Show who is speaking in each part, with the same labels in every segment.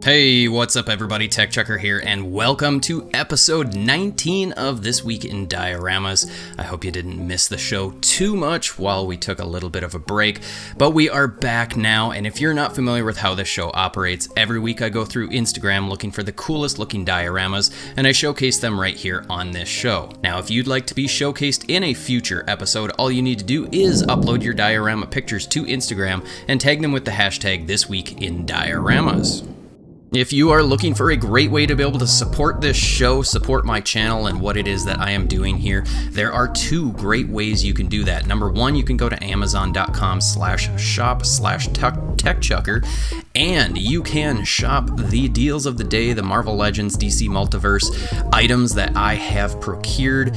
Speaker 1: Hey, what's up everybody, TechChucker here, and welcome to episode 19 of This Week in Dioramas. I hope you didn't miss the show too much while we took a little bit of a break, but we are back now, and if you're not familiar with how this show operates, every week I go through Instagram looking for the coolest looking dioramas, and I showcase them right here on this show. Now, if you'd like to be showcased in a future episode, all you need to do is upload your diorama pictures to Instagram and tag them with the hashtag ThisweekInDioramas. If you are looking for a great way to be able to support this show, support my channel and what it is that I am doing here, there are two great ways you can do that. Number one, you can go to amazon.com/shop/TechChucker and you can shop the deals of the day, the Marvel Legends, DC Multiverse items that I have procured.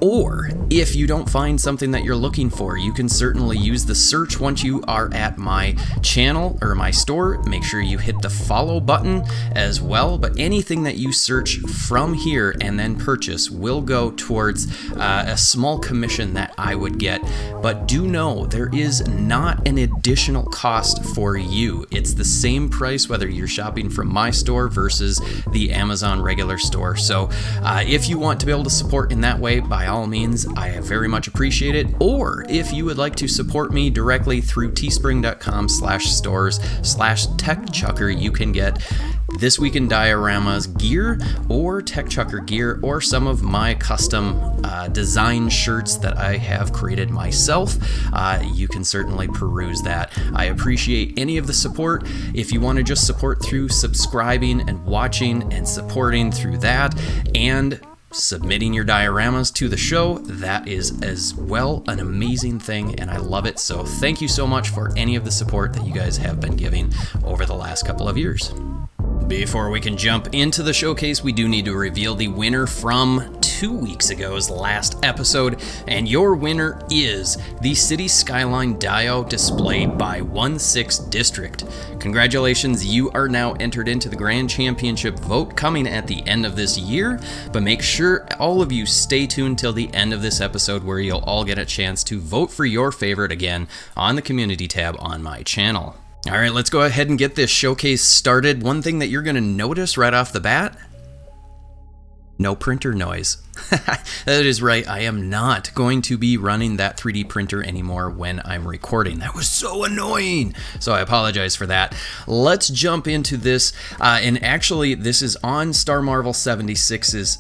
Speaker 1: Or if you don't find something that you're looking for, you can certainly use the search once you are at my channel or my store. Make sure you hit the follow button as well. But anything that you search from here and then purchase will go towards a small commission that I would get. But do know there is not an additional cost for you. It's the same price whether you're shopping from my store versus the Amazon regular store. So if you want to be able to support in that way, by all means, I very much appreciate it. Or if you would like to support me directly through teespring.com/stores/TechChucker, you can get This Week in Dioramas gear or TechChucker gear or some of my custom design shirts that I have created myself. You can certainly peruse that. I appreciate any of the support. If you want to just support through subscribing and watching and supporting through that and submitting your dioramas to the show, that is as well an amazing thing and I love it. So thank you so much for any of the support that you guys have been giving over the last couple of years. Before we can jump into the showcase, we do need to reveal the winner from 2 weeks ago's last episode, and your winner is the City Skyline Dio displayed by 1/6 District. Congratulations, you are now entered into the Grand Championship vote coming at the end of this year, but make sure all of you stay tuned till the end of this episode where you'll all get a chance to vote for your favorite again on the community tab on my channel. All right, let's go ahead and get this showcase started. One thing that you're going to notice right off the bat, no printer noise. That is right, I am not going to be running that 3D printer anymore when I'm recording. That was so annoying, so I apologize for that. Let's jump into this, and actually this is on Star Marvel 76's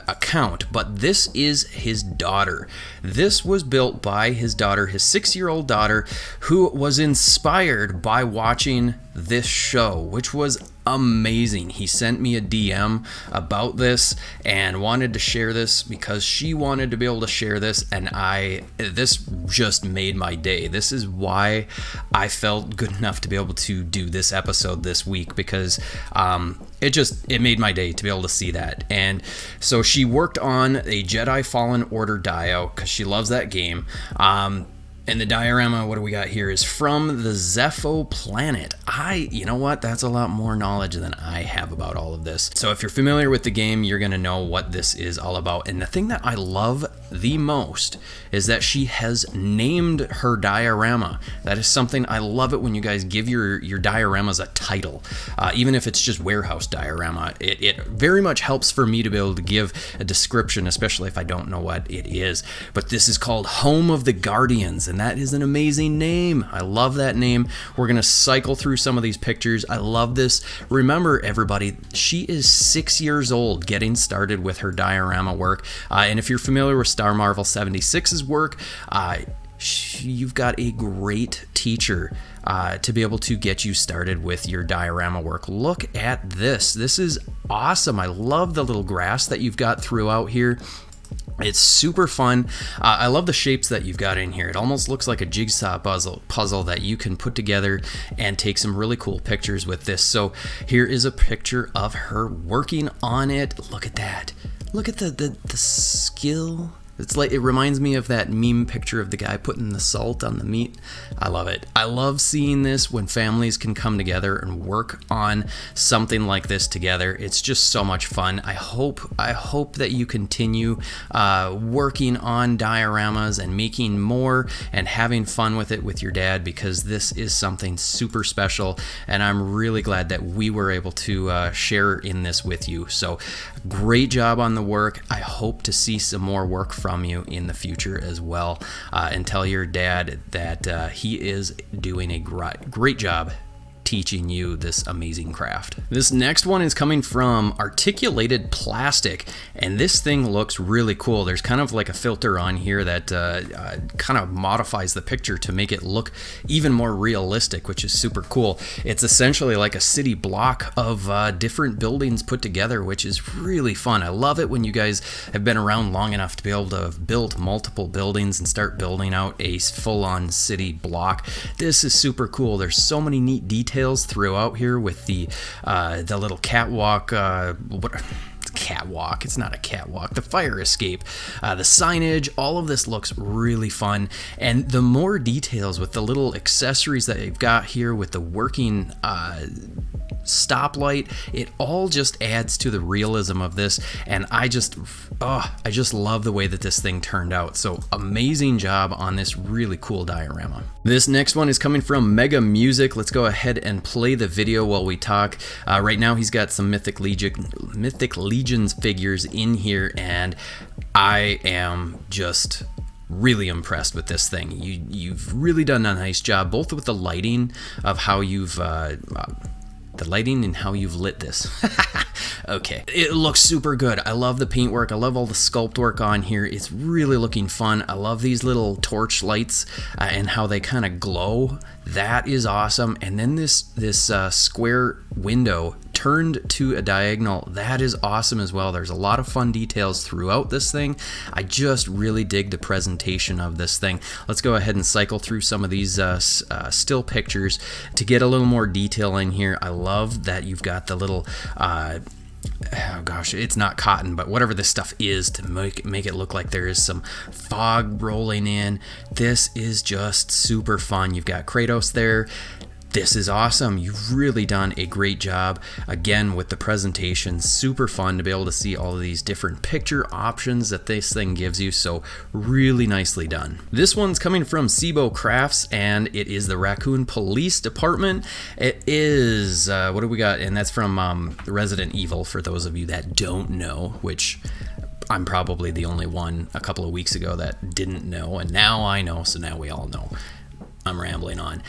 Speaker 1: account, but this is his daughter. This was built by his daughter, his 6-year-old daughter, who was inspired by watching this show, which was amazing. He sent me a DM about this and wanted to share this because she wanted to be able to share this, and this just made my day. This is why I felt good enough to be able to do this episode this week, because it made my day to be able to see that. And so she worked on a Jedi Fallen Order dio because she loves that game. And the diorama, what do we got here, is from the Zepho planet. You know what? That's a lot more knowledge than I have about all of this. So if you're familiar with the game, you're going to know what this is all about. And the thing that I love the most is that she has named her diorama. That is something I love it when you guys give your dioramas a title. Even if it's just warehouse diorama, it very much helps for me to be able to give a description, especially if I don't know what it is. But this is called Home of the Guardians, and that is an amazing name. I love that name. We're going to cycle through some of these pictures. I love this. Remember, everybody, she is 6 years old getting started with her diorama work. And if you're familiar with Star Marvel 76's work, you've got a great teacher to be able to get you started with your diorama work. Look at this. This is awesome. I love the little grass that you've got throughout here. It's super fun. I love the shapes that you've got in here. It almost looks like a jigsaw puzzle that you can put together and take some really cool pictures with this. So here is a picture of her working on it. Look at that. Look at the skill It's like, it reminds me of that meme picture of the guy putting the salt on the meat. I love it. I love seeing this when families can come together and work on something like this together. It's just so much fun. I hope that you continue working on dioramas and making more and having fun with it with your dad, because this is something super special, and I'm really glad that we were able to share in this with you. So great job on the work. I hope to see some more work from you in the future as well, and tell your dad that he is doing a great job teaching you this amazing craft. This next one is coming from Articulated Plastic, and this thing looks really cool. There's kind of like a filter on here that kind of modifies the picture to make it look even more realistic, which is super cool. It's essentially like a city block of different buildings put together, which is really fun. I love it when you guys have been around long enough to be able to build multiple buildings and start building out a full-on city block. This is super cool. There's so many neat details throughout here with the little catwalk. Catwalk, it's not a catwalk, the fire escape, the signage, all of this looks really fun. And the more details with the little accessories that they've got here with the working stoplight, it all just adds to the realism of this, and I just love the way that this thing turned out. So amazing job on this really cool diorama. This next one is coming from Mega Music. Let's go ahead and play the video while we talk. Right now he's got some Mythic Legions figures in here, and I am just really impressed with this thing. You've really done a nice job, both with the lighting of how you've and how you've lit this. Okay, it looks super good. I love the paintwork. I love all the sculpt work on here. It's really looking fun. I love these little torch lights and how they kind of glow. That is awesome. And then this square window turned to a diagonal, that is awesome as well. There's a lot of fun details throughout this thing. I just really dig the presentation of this thing. Let's go ahead and cycle through some of these still pictures to get a little more detail in here. I love that you've got the little oh gosh, it's not cotton, but whatever this stuff is to make it look like there is some fog rolling in. This is just super fun. You've got Kratos there. This is awesome. You've really done a great job. Again, with the presentation, super fun to be able to see all of these different picture options that this thing gives you. So really nicely done. This one's coming from Sibo Crafts, and it is the Raccoon Police Department. It is, what do we got? And that's from Resident Evil, for those of you that don't know, which I'm probably the only one a couple of weeks ago that didn't know, and now I know, so now we all know. I'm rambling on.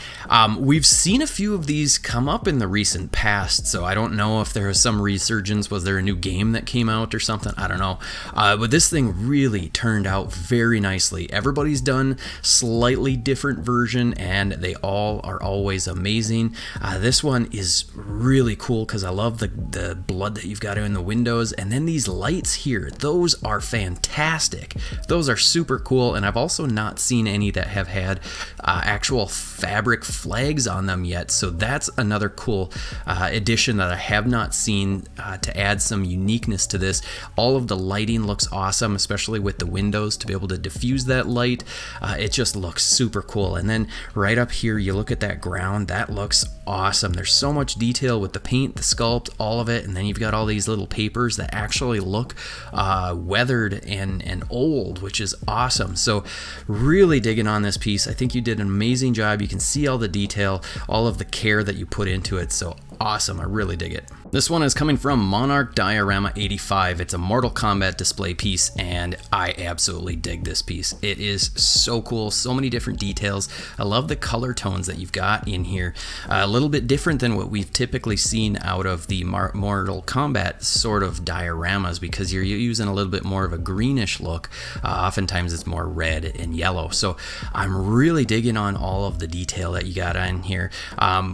Speaker 1: We've seen a few of these come up in the recent past, so I don't know if there was some resurgence. Was there a new game that came out or something? I don't know. But this thing really turned out very nicely. Everybody's done slightly different version, and they all are always amazing. This one is really cool because I love the blood that you've got in the windows, and then these lights here, those are fantastic. Those are super cool, and I've also not seen any that have had actual fabric flags on them yet, so that's another cool addition that I have not seen to add some uniqueness to this. All of the lighting looks awesome, especially with the windows to be able to diffuse that light. It just looks super cool. And then right up here, you look at that ground, that looks awesome. There's so much detail with the paint, the sculpt, all of it, and then you've got all these little papers that actually look weathered and old, which is awesome. So really digging on this piece. I think you did an amazing job. You can see all the detail, all of the care that you put into it. So awesome. I really dig it. This one is coming from Monarch Diorama 85. It's a Mortal Kombat display piece, and I absolutely dig this piece. It is so cool. So many different details. I love the color tones that you've got in here. A little bit different than what we've typically seen out of the Mortal Kombat sort of dioramas, because you're using a little bit more of a greenish look. Oftentimes it's more red and yellow. So I'm really digging on all of the detail that you got in here.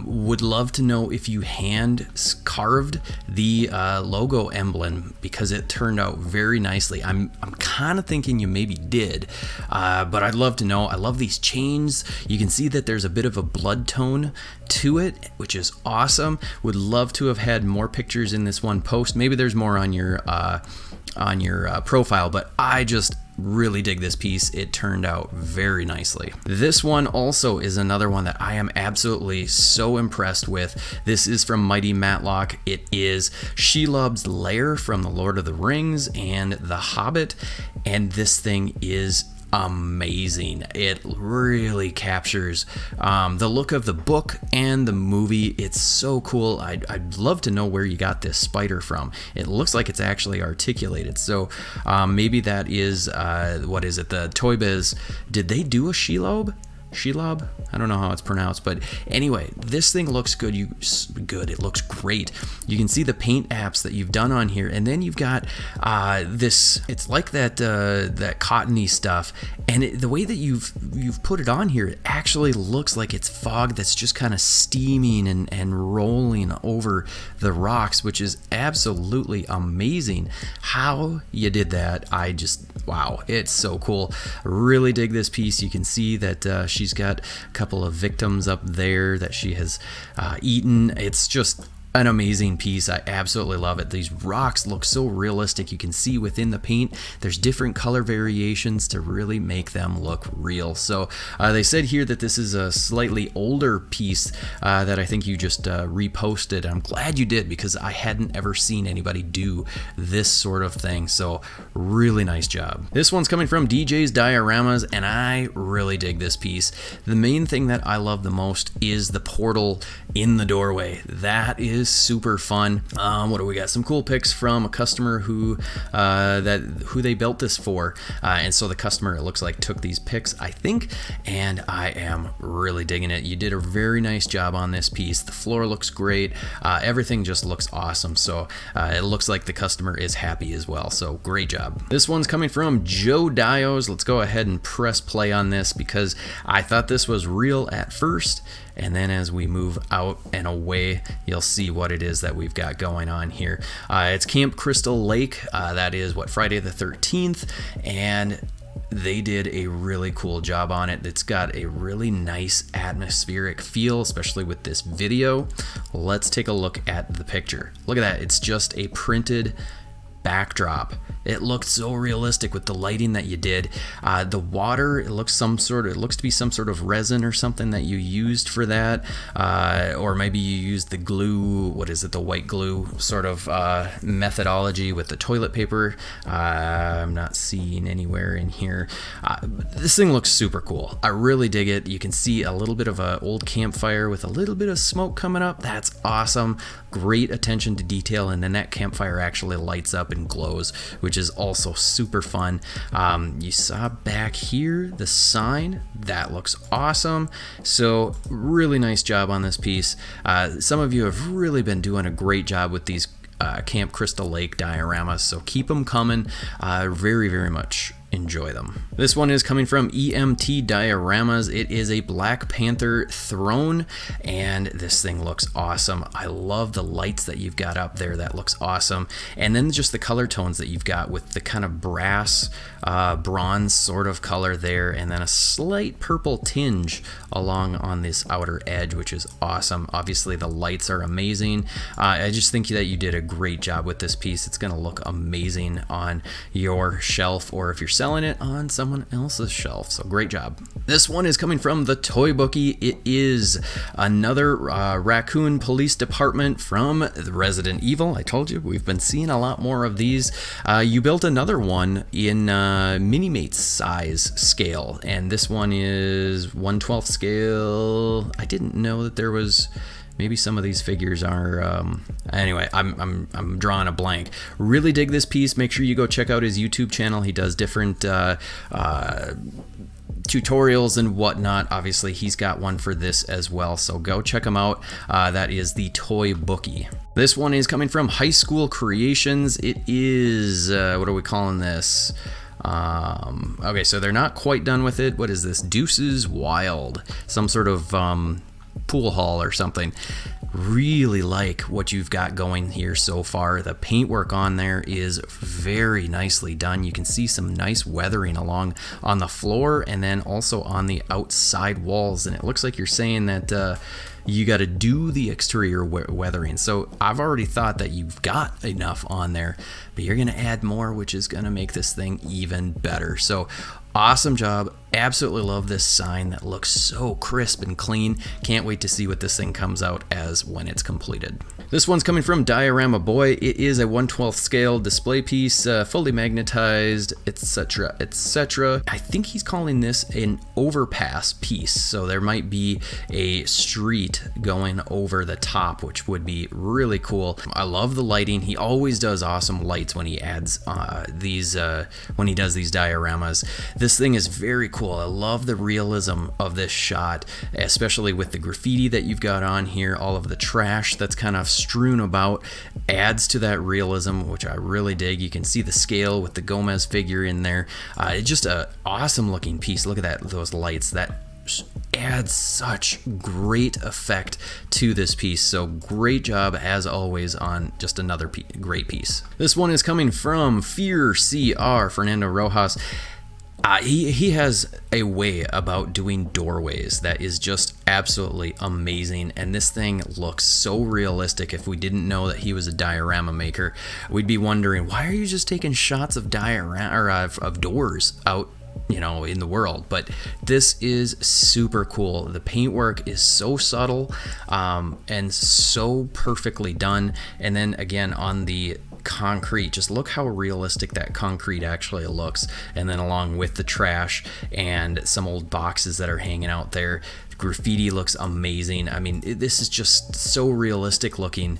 Speaker 1: Would love to know if you hand carved the logo emblem, because it turned out very nicely. I'm kind of thinking you maybe did, but I'd love to know. I love these chains. You can see that there's a bit of a blood tone to it, which is awesome. Would love to have had more pictures in this one post. Maybe there's more on your profile, but I just really dig this piece. It turned out very nicely. This one also is another one that I am absolutely so impressed with. This is from Mighty Matlock. It is Shelob's lair from The Lord of the Rings and The Hobbit, and this thing is amazing. It really captures the look of the book and the movie. It's so cool. I'd love to know where you got this spider from. It looks like it's actually articulated, so maybe that is what is it, the Toy Biz, did they do a Shelob? I don't know how it's pronounced, but anyway, this thing looks good. It looks great. You can see the paint apps that you've done on here, and then you've got this. It's like that cottony stuff, and the way that you've put it on here, it actually looks like it's fog that's just kind of steaming and rolling over the rocks, which is absolutely amazing. How you did that, wow, it's so cool. Really dig this piece. You can see that she's got a couple of victims up there that she has eaten. It's just an amazing piece. I absolutely love it. These rocks look so realistic. You can see within the paint there's different color variations to really make them look real. So they said here that this is a slightly older piece that I think you just reposted. I'm glad you did, because I hadn't ever seen anybody do this sort of thing. So really nice job. This one's coming from DJ's Dioramas, and I really dig this piece. The main thing that I love the most is the portal in the doorway. That is super fun. What do we got? Some cool pics from a customer who they built this for, and so the customer, it looks like, took these pics, I think, and I am really digging it. You did a very nice job on this piece. The floor looks great. Everything just looks awesome. So it looks like the customer is happy as well. So great job. This one's coming from Joe Dios. Let's go ahead and press play on this, because I thought this was real at first, and then as we move out and away, you'll see what it is that we've got going on here. It's Camp Crystal Lake. That is Friday the 13th, and they did a really cool job on it. It's got a really nice atmospheric feel, especially with this video. Let's take a look at the picture. Look at that. It's just a printed backdrop. It looked so realistic with the lighting that you did. The water, it looks to be some sort of resin or something that you used for that, or maybe you used the glue. What is it? The white glue sort of methodology with the toilet paper. I'm not seeing anywhere in here. This thing looks super cool. I really dig it. You can see a little bit of an old campfire with a little bit of smoke coming up. That's awesome. Great attention to detail, and then that campfire actually lights up and glows, which is also super fun. You saw back here the sign. That looks awesome. So really nice job on this piece. Some of you have really been doing a great job with these Camp Crystal Lake dioramas, so keep them coming. Very, very much enjoy them. This one is coming from EMT Dioramas. It is a Black Panther throne, and this thing looks awesome. I love the lights that you've got up there. That looks awesome. And then just the color tones that you've got with the kind of brass, bronze sort of color there, and then a slight purple tinge along on this outer edge, which is awesome. Obviously the lights are amazing. I just think that you did a great job with this piece. It's going to look amazing on your shelf, or if you're selling it, on someone else's shelf. So great job. This one is coming from the Toy Bookie. It is another raccoon police department from Resident Evil. I told you we've been seeing a lot more of these. You built another one in Mini-Mates size scale, and this one is 1/12 scale. I didn't know that there was. Maybe some of these figures are, anyway, I'm drawing a blank. Really dig this piece. Make sure you go check out his YouTube channel. He does different tutorials and whatnot. Obviously, he's got one for this as well, so go check him out. That is the Toy Bookie. This one is coming from High School Creations. It is, what are we calling this? Okay, so they're not quite done with it. What is this? Deuces Wild. Some sort of pool hall or something. Really like what you've got going here so far. The paintwork on there is very nicely done. You can see some nice weathering along on the floor and then also on the outside walls, and it looks like you're saying that you got to do the exterior weathering. So I've already thought that you've got enough on there, but you're going to add more, which is going to make this thing even better. So awesome job. Absolutely love this sign that looks so crisp and clean. Can't wait to see what this thing comes out as when it's completed. This one's coming from Diorama Boy. It is a 1/12 scale display piece, fully magnetized, etc., etc. I think he's calling this an overpass piece, so there might be a street going over the top, which would be really cool. I love the lighting. He always does awesome lights when he adds when he does these dioramas. This thing is very cool. I love the realism of this shot, especially with the graffiti that you've got on here. All of the trash that's kind of strewn about adds to that realism, which I really dig. You can see the scale with the Gomez figure in there. It's just an awesome looking piece. Look at that, those lights. That adds such great effect to this piece. So great job as always on just another great piece. This one is coming from Fear CR, Fernando Rojas. He has a way about doing doorways that is just absolutely amazing, and this thing looks so realistic. If we didn't know that he was a diorama maker, we'd be wondering, why are you just taking shots of of doors out, you know, in the world? But this is super cool. The paintwork is so subtle and so perfectly done. And then again on the concrete, just look how realistic that concrete actually looks, and then along with the trash and some old boxes that are hanging out there, graffiti looks amazing. I mean, this is just so realistic looking.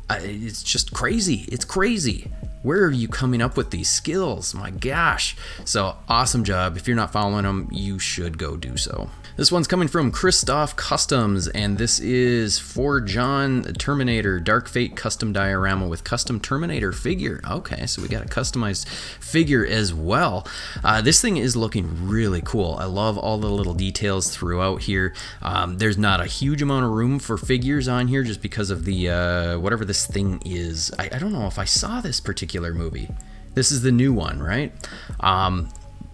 Speaker 1: It's just crazy. It's crazy. Where are you coming up with these skills? My gosh. So awesome job. If you're not following him, you should go do so. This one's coming from Christoph Customs, and this is for John Terminator Dark Fate custom diorama with custom Terminator figure. Okay, so we got a customized figure as well. This thing is looking really cool. I love all the little details throughout here. There's not a huge amount of room for figures on here just because of the whatever this thing is. I don't know if I saw this particular movie. This is the new one, right?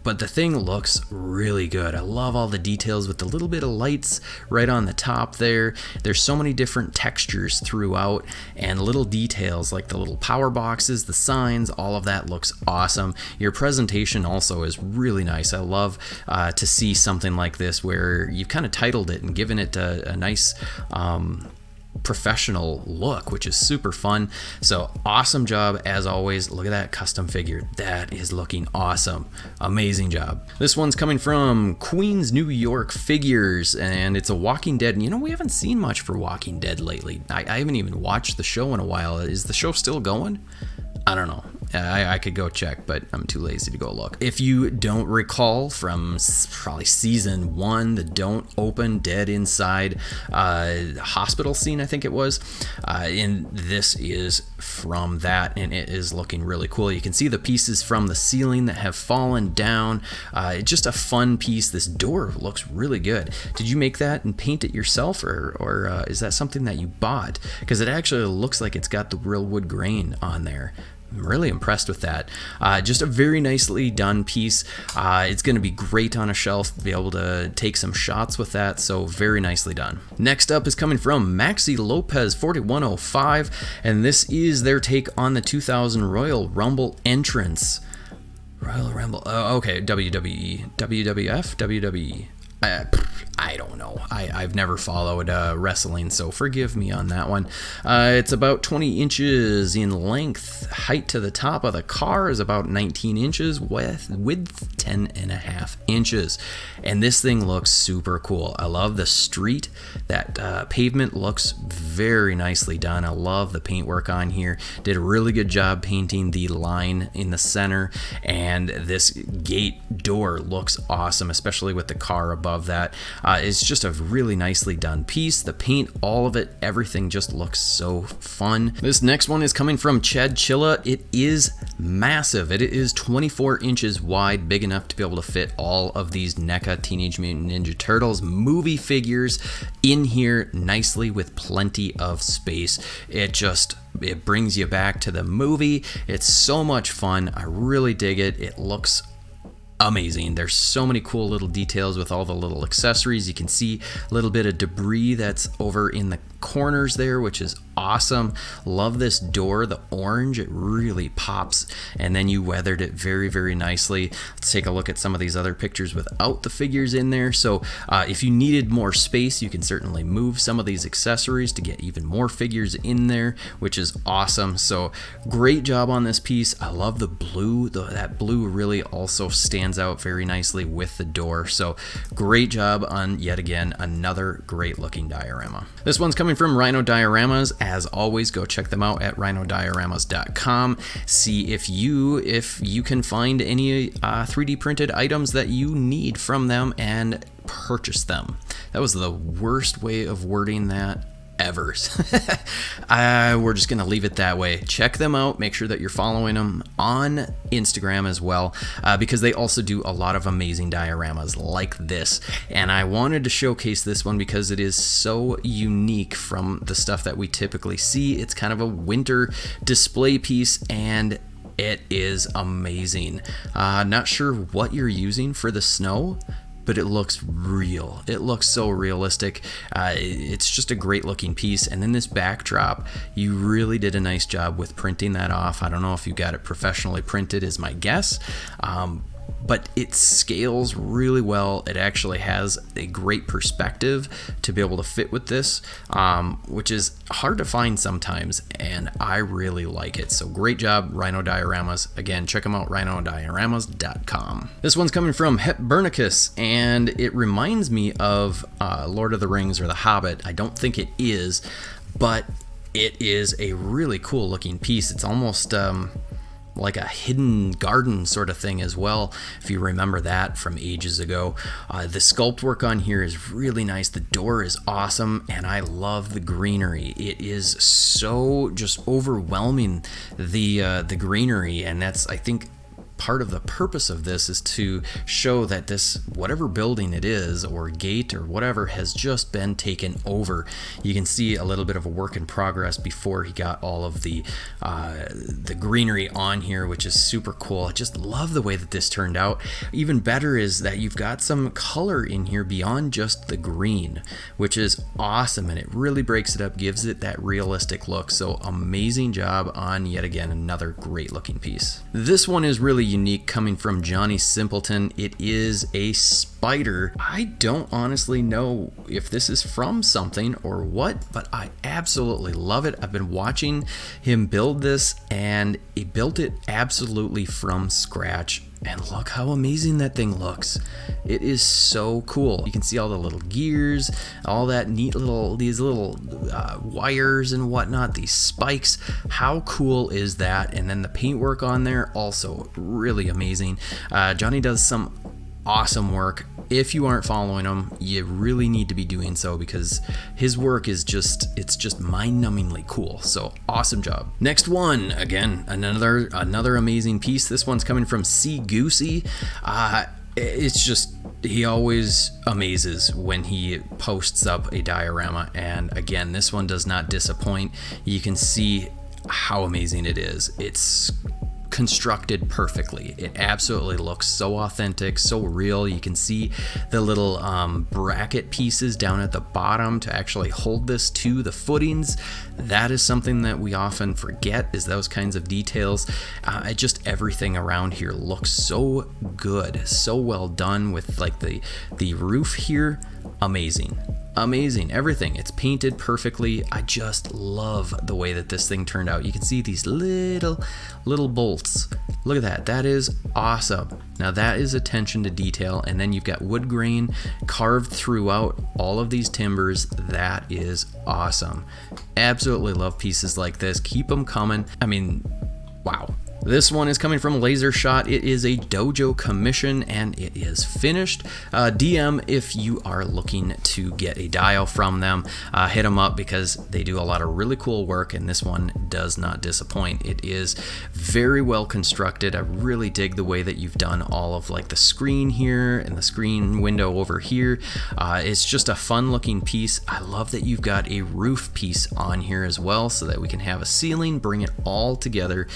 Speaker 1: But the thing looks really good. I love all the details with the little bit of lights right on the top there. There's so many different textures throughout, and little details like the little power boxes, the signs, all of that looks awesome. Your presentation also is really nice. I love to see something like this where you've kind of titled it and given it a nice professional look, which is super fun. So awesome job as always. Look at that custom figure. That is looking awesome. Amazing job. This one's coming from Queens, New York Figures, and it's a Walking Dead. And you know, we haven't seen much for Walking Dead lately. I haven't even watched the show in a while. Is the show still going? I don't know. I could go check, but I'm too lazy to go look. If you don't recall from probably season 1, the Don't Open Dead Inside hospital scene, I think it was, and this is from that, and it is looking really cool. You can see the pieces from the ceiling that have fallen down. Just a fun piece. This door looks really good. Did you make that and paint it yourself, or is that something that you bought? Because it actually looks like it's got the real wood grain on there. I'm really impressed with that. Just a very nicely done piece. It's going to be great on a shelf, be able to take some shots with that, so very nicely done. Next up is coming from Maxi Lopez 4105, and this is their take on the 2000 Royal Rumble entrance. Royal Rumble, okay, WWE, WWF, WWE. I don't know. I've never followed wrestling, so forgive me on that one. It's about 20 inches in length. Height to the top of the car is about 19 inches. Width 10.5 inches. And this thing looks super cool. I love the street. That pavement looks very nicely done. I love the paintwork on here. Did a really good job painting the line in the center. And this gate door looks awesome, especially with the car above that. It's just a really nicely done piece. The paint, all of it, everything just looks so fun. This next one is coming from Chad Chilla. It is massive. It is 24 inches wide, big enough to be able to fit all of these NECA Teenage Mutant Ninja Turtles movie figures in here nicely with plenty of space. It brings you back to the movie. It's so much fun. I really dig it. It looks amazing. There's so many cool little details with all the little accessories. You can see a little bit of debris that's over in the corners there, which is awesome. Love this door, the orange, it really pops, and then you weathered it very, very nicely. Let's take a look at some of these other pictures without the figures in there. So if you needed more space, you can certainly move some of these accessories to get even more figures in there, which is awesome. So great job on this piece. I love the blue, that blue really also stands out very nicely with the door. So great job on, yet again, another great looking diorama. This one's coming from Rhino Dioramas. As always, go check them out at rhinodioramas.com. See if you can find any 3D printed items that you need from them and purchase them. That was the worst way of wording that ever. We're just gonna leave it that way. Check them out. Make sure that you're following them on Instagram as well, because they also do a lot of amazing dioramas like this. And I wanted to showcase this one because it is so unique from the stuff that we typically see. It's kind of a winter display piece, and it is amazing. Not sure what you're using for the snow, but it looks real. It looks so realistic. It's just a great looking piece. And then this backdrop, you really did a nice job with printing that off. I don't know if you got it professionally printed is my guess. But it scales really well. It actually has a great perspective to be able to fit with this, which is hard to find sometimes, and I really like it. So great job, Rhino Dioramas. Again, check them out, rhinodioramas.com. This one's coming from Hepburnicus, and it reminds me of Lord of the Rings or The Hobbit. I don't think it is, but it is a really cool looking piece. It's almost like a hidden garden sort of thing as well, if you remember that from ages ago. The sculpt work on here is really nice. The door is awesome, and I love the greenery. It is so just overwhelming, the greenery, and that's, I think, part of the purpose of this is to show that this, whatever building it is or gate or whatever, has just been taken over. You can see a little bit of a work in progress before he got all of the greenery on here, which is super cool. I just love the way that this turned out. Even better is that you've got some color in here beyond just the green, which is awesome, and it really breaks it up, gives it that realistic look. So amazing job on, yet again, another great looking piece. This one is really unique, coming from Johnny Simpleton. It is a spider. I don't honestly know if this is from something or what, but I absolutely love it. I've been watching him build this, and he built it absolutely from scratch. And look how amazing that thing looks. It is so cool. You can see all the little gears, all that neat these little wires and whatnot, these spikes. How cool is that? And then the paintwork on there, also really amazing. Johnny does some awesome work. If you aren't following him, you really need to be doing so, because his work is just, it's just mind-numbingly cool. So awesome job. Next one, again, another amazing piece. This one's coming from C Goosey. It's just, he always amazes when he posts up a diorama, and again, this one does not disappoint. You can see how amazing it is. It's constructed perfectly. It absolutely looks so authentic, so real. You can see the little bracket pieces down at the bottom to actually hold this to the footings. That is something that we often forget, is those kinds of details. Just everything around here looks so good, so well done, with like the roof here. Amazing, everything. It's painted perfectly. I just love the way that this thing turned out. You can see these little bolts. Look at that. That is awesome. Now that is attention to detail, and then you've got wood grain carved throughout all of these timbers. That is awesome. Absolutely love pieces like this. Keep them coming. I mean, wow. This one is coming from Laser Shot. It is a dojo commission, and it is finished. DM if you are looking to get a dio from them. Hit them up, because they do a lot of really cool work, and this one does not disappoint. It is very well constructed. I really dig the way that you've done all of like the screen here and the screen window over here. It's just a fun looking piece. I love that you've got a roof piece on here as well, so that we can have a ceiling, bring it all together,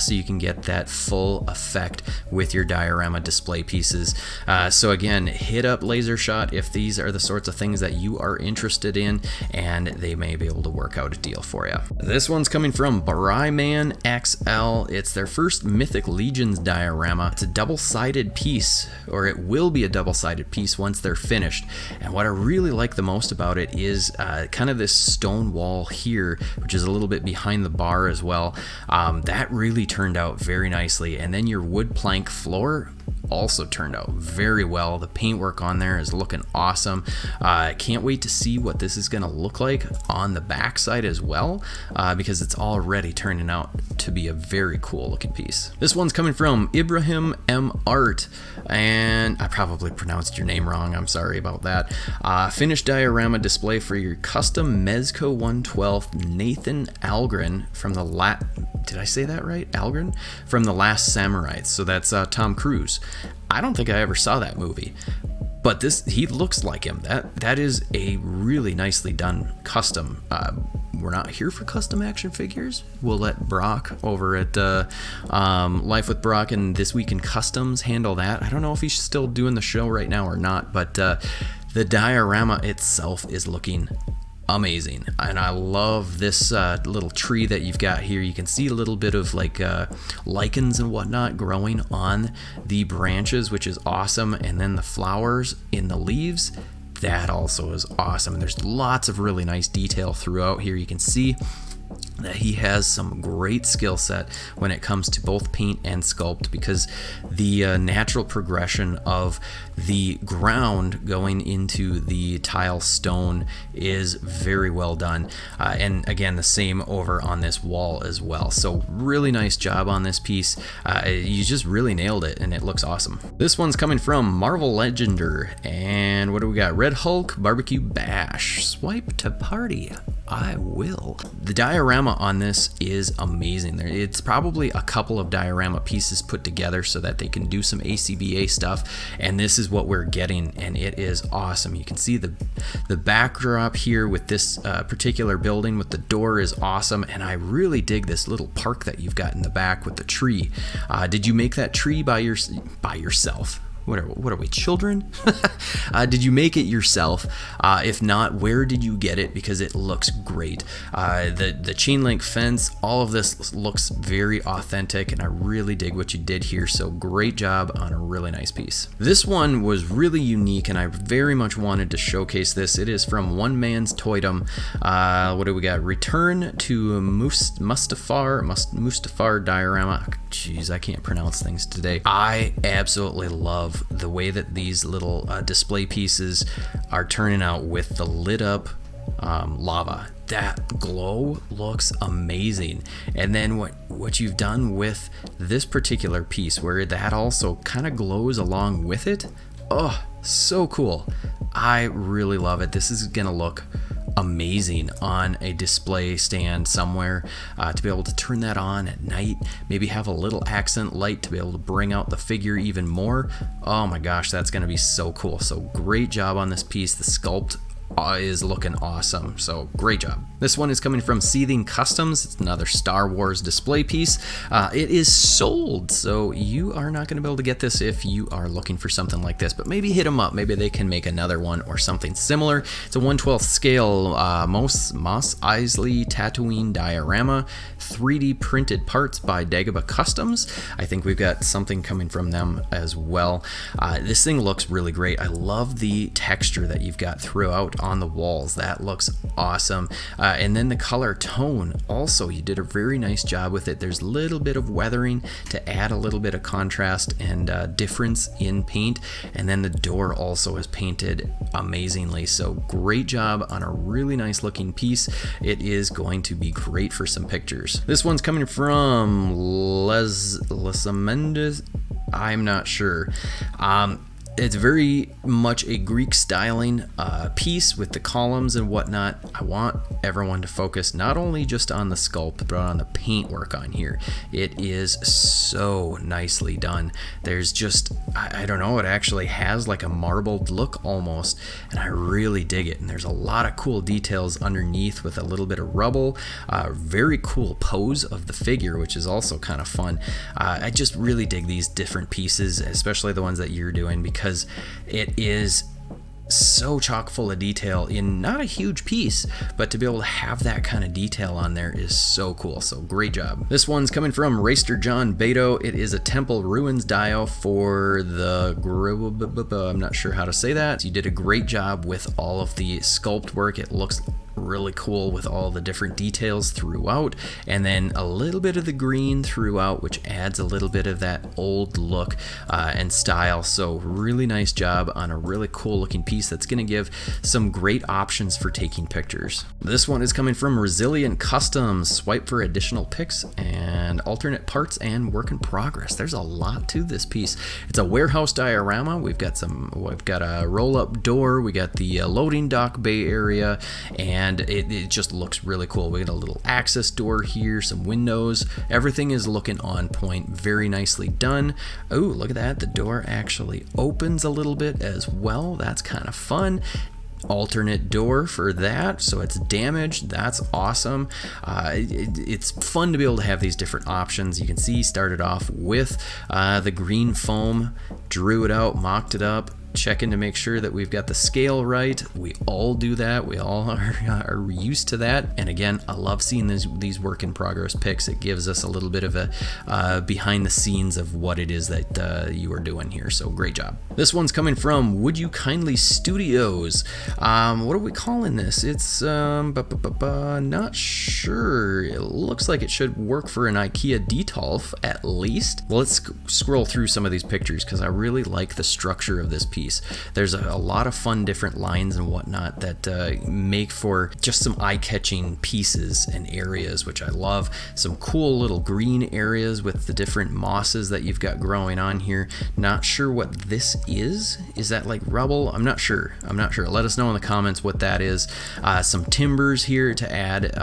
Speaker 1: so you can can get that full effect with your diorama display pieces. So again, hit up LaserShot if these are the sorts of things that you are interested in, and they may be able to work out a deal for you. This one's coming from Bryman XL. It's their first Mythic Legions diorama. It's a double-sided piece, or it will be a double-sided piece once they're finished. And what I really like the most about it is kind of this stone wall here, which is a little bit behind the bar as well. That really turned out very nicely. And then your wood plank floor also turned out very well. The paintwork on there is looking awesome. Can't wait to see what this is going to look like on the backside as well, because it's already turning out to be a very cool looking piece. This one's coming from Ibrahim M. Art, and I probably pronounced your name wrong. I'm sorry about that. Finished diorama display for your custom Mezco 112 Nathan Algren from the did I say that right? Algren? From The Last Samurai. So that's Tom Cruise. I don't think I ever saw that movie, but he looks like him. That is a really nicely done custom. We're not here for custom action figures. We'll let Brock over at Life with Brock and This Week in Customs handle that. I don't know if he's still doing the show right now or not, but the diorama itself is looking amazing, and I love this little tree that you've got here. You can see a little bit of like lichens and whatnot growing on the branches, which is awesome, and then the flowers in the leaves, that also is awesome. And there's lots of really nice detail throughout here. You can see that he has some great skill set when it comes to both paint and sculpt, because the natural progression of the ground going into the tile stone is very well done, and again the same over on this wall as well. So really nice job on this piece. You just really nailed it, and it looks awesome. This one's coming from Marvel Legender, and what do we got? Red Hulk Barbecue Bash. Swipe to party. I will. The diorama on this is amazing. It's probably a couple of diorama pieces put together so that they can do some ACBA stuff, and this is what we're getting, and it is awesome. You can see the backdrop here with this particular building with the door is awesome, and I really dig this little park that you've got in the back with the tree. Did you make that tree by yourself? What are we, children? Did you make it yourself? If not, where did you get it? Because it looks great. The chain link fence, all of this looks very authentic, and I really dig what you did here. So great job on a really nice piece. This one was really unique, and I very much wanted to showcase this. It is from One Man's Toydom. What do we got? Return to Mustafar diorama. Jeez, I can't pronounce things today. I absolutely love the way that these little display pieces are turning out with the lit up lava. That glow looks amazing. And then what you've done with this particular piece, where that also kind of glows along with it, oh, so cool. I really love it. This is gonna look amazing on a display stand somewhere, to be able to turn that on at night, maybe have a little accent light to be able to bring out the figure even more. Oh my gosh, that's going to be so cool. So great job on this piece. The sculpt is looking awesome, so great job. This one is coming from Seething Customs. It's another Star Wars display piece. It is sold, so you are not going to be able to get this if you are looking for something like this, but maybe hit them up. Maybe they can make another one or something similar. It's a 1/12 scale Mos Eisley Tatooine diorama, 3D printed parts by Dagobah Customs. I think we've got something coming from them as well. This thing looks really great. I love the texture that you've got throughout on the walls. That looks awesome. And then the color tone also, you did a very nice job with it. There's a little bit of weathering to add a little bit of contrast and difference in paint, and then the door also is painted amazingly. So great job on a really nice looking piece. It is going to be great for some pictures. This one's coming from Les Mendes. I'm not sure. It's very much a Greek styling piece with the columns and whatnot. I want everyone to focus not only just on the sculpt, but on the paintwork on here. It is so nicely done. There's just, I don't know, it actually has like a marbled look almost, and I really dig it. And there's a lot of cool details underneath with a little bit of rubble. Very cool pose of the figure, which is also kind of fun. I just really dig these different pieces, especially the ones that you're doing, because it is so chock full of detail in not a huge piece, but to be able to have that kind of detail on there is so cool. So great job. This one's coming from Racer John Beto. It is a Temple Ruins dio for the I'm not sure how to say that. You did a great job with all of the sculpt work. It looks really cool with all the different details throughout, and then a little bit of the green throughout, which adds a little bit of that old look and style. So really nice job on a really cool looking piece that's going to give some great options for taking pictures. This one is coming from Resilient Customs. Swipe for additional pics and alternate parts and work in progress. There's a lot to this piece. It's a warehouse diorama. We've got a roll-up door, we got the loading dock bay area, and it just looks really cool. We got a little access door here, some windows. Everything is looking on point, very nicely done. Oh, look at that. The door actually opens a little bit as well. That's kind of fun. Alternate door for that, so it's damaged. That's awesome. It's fun to be able to have these different options. You can see started off with the green foam, drew it out, mocked it up, checking to make sure that we've got the scale right. We all do that. We all are used to that. And again, I love seeing these work in progress pics. It gives us a little bit of a behind the scenes of what it is that you are doing here. So great job. This one's coming from Would You Kindly Studios. What are we calling this? It's not sure. It looks like it should work for an IKEA Detolf at least. Well, let's scroll through some of these pictures because I really like the structure of this piece. There's a lot of fun different lines and whatnot that make for just some eye-catching pieces and areas, which I love. Some cool little green areas with the different mosses that you've got growing on here. Not sure what this is. Is that like rubble? I'm not sure. Let us know in the comments what that is. Some timbers here to add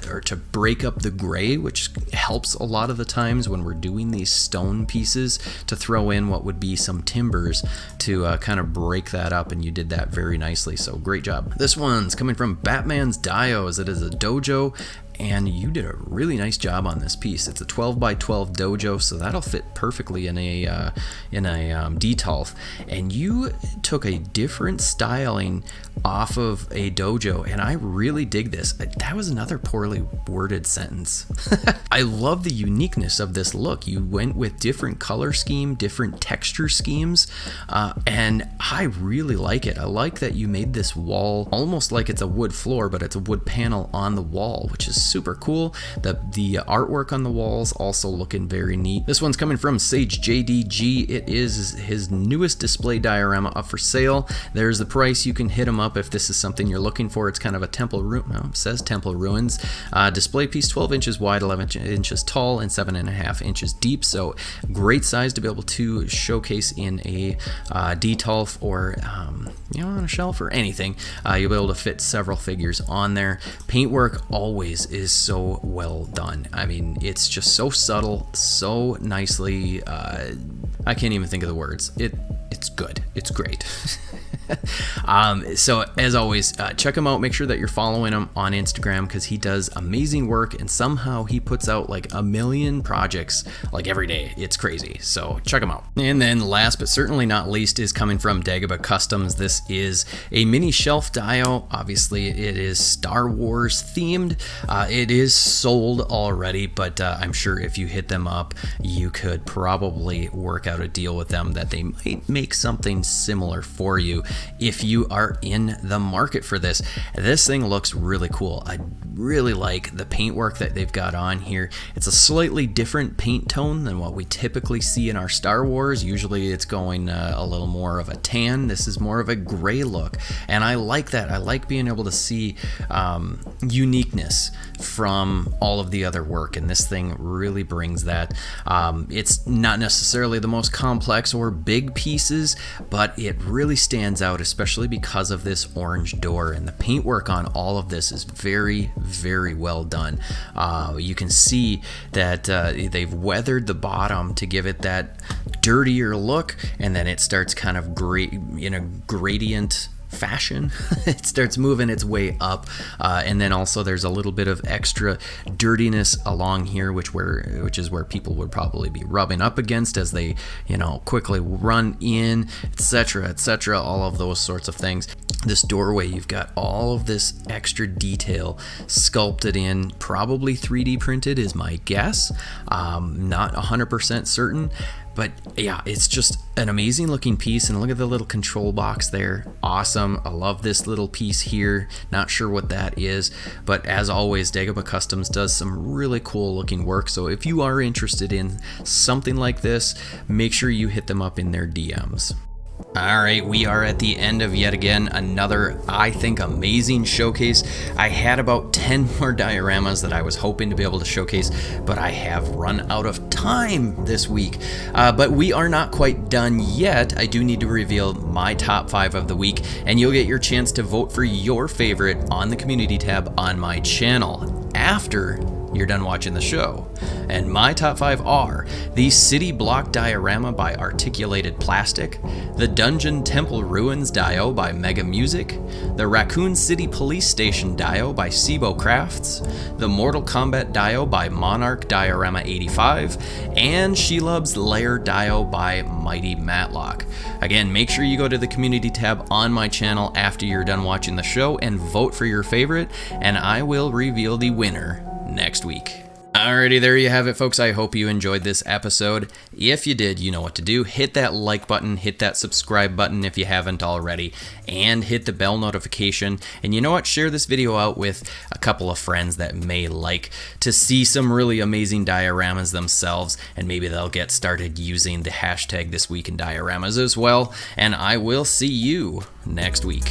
Speaker 1: or to break up the gray, which helps a lot of the times when we're doing these stone pieces, to throw in what would be some timbers to kind of break that up, and you did that very nicely. So great job. This one's coming from Batman's Dios. It is a dojo, and you did a really nice job on this piece. It's a 12 by 12 dojo, so that'll fit perfectly in a Detolf. And you took a different styling off of a dojo, and I really dig this. That was another poorly worded sentence. I love the uniqueness of this look. You went with different color scheme, different texture schemes, and I really like it. I like that you made this wall almost like it's a wood floor, but it's a wood panel on the wall, which is super cool. The artwork on the walls also looking very neat. This one's coming from Sage JDG. It is his newest display diorama up for sale. There's the price. You can hit him up if this is something you're looking for. It's kind of a temple ruin. No, it says Temple Ruins. Display piece, 12 inches wide, 11 inches tall, and 7.5 inches deep. So great size to be able to showcase in a Detolf or on a shelf or anything. You'll be able to fit several figures on there. Paintwork always is so well done. I mean, it's just so subtle, so nicely. I can't even think of the words. It's good. It's great. So as always, check him out. Make sure that you're following him on Instagram because he does amazing work, and somehow he puts out like a million projects like every day. It's crazy. So check him out. And then last but certainly not least is coming from Dagobah Customs. This is a mini shelf dio. Obviously it is Star Wars themed. It is sold already, but I'm sure if you hit them up, you could probably work out a deal with them that they might make something similar for you. if you are in the market for this. This thing looks really cool. I really like the paintwork that they've got on here. It's a slightly different paint tone than what we typically see in our Star Wars. Usually it's going a little more of a tan. This is more of a gray look, and I like that. I like being able to see uniqueness from all of the other work, and this thing really brings that. It's not necessarily the most complex or big pieces, but it really stands out, especially because of this orange door, and the paintwork on all of this is very, very well done. You can see that they've weathered the bottom to give it that dirtier look, and then it starts kind of in a gradient fashion. It starts moving its way up, and then also there's a little bit of extra dirtiness along here, which is where people would probably be rubbing up against as they, quickly run in, etc., all of those sorts of things. This doorway, you've got all of this extra detail sculpted in, probably 3D printed is my guess. Not 100% certain. But yeah, it's just an amazing looking piece, and look at the little control box there. Awesome. I love this little piece here. Not sure what that is, but as always, Dagobah Customs does some really cool looking work. So if you are interested in something like this, make sure you hit them up in their DMs. Alright, we are at the end of yet again another, I think, amazing showcase. I had about 10 more dioramas that I was hoping to be able to showcase, but I have run out of time this week. But we are not quite done yet. I do need to reveal my top 5 of the week, and you'll get your chance to vote for your favorite on the community tab on my channel after you're done watching the show. And my top 5 are the City Block Diorama by Articulated Plastic, the Dungeon Temple Ruins Dio by Mega Music, the Raccoon City Police Station Dio by Sibo Crafts, the Mortal Kombat Dio by Monarch Diorama 85, and Shelob's Lair Dio by Mighty Matlock. Again, make sure you go to the community tab on my channel after you're done watching the show and vote for your favorite, and I will reveal the winner next week. Alrighty, there you have it, folks. I hope you enjoyed this episode. If you did, you know what to do. Hit that like button, hit that subscribe button if you haven't already, and hit the bell notification. And you know what? Share this video out with a couple of friends that may like to see some really amazing dioramas themselves, and maybe they'll get started using the hashtag ThisweekInDioramas as well. And I will see you next week.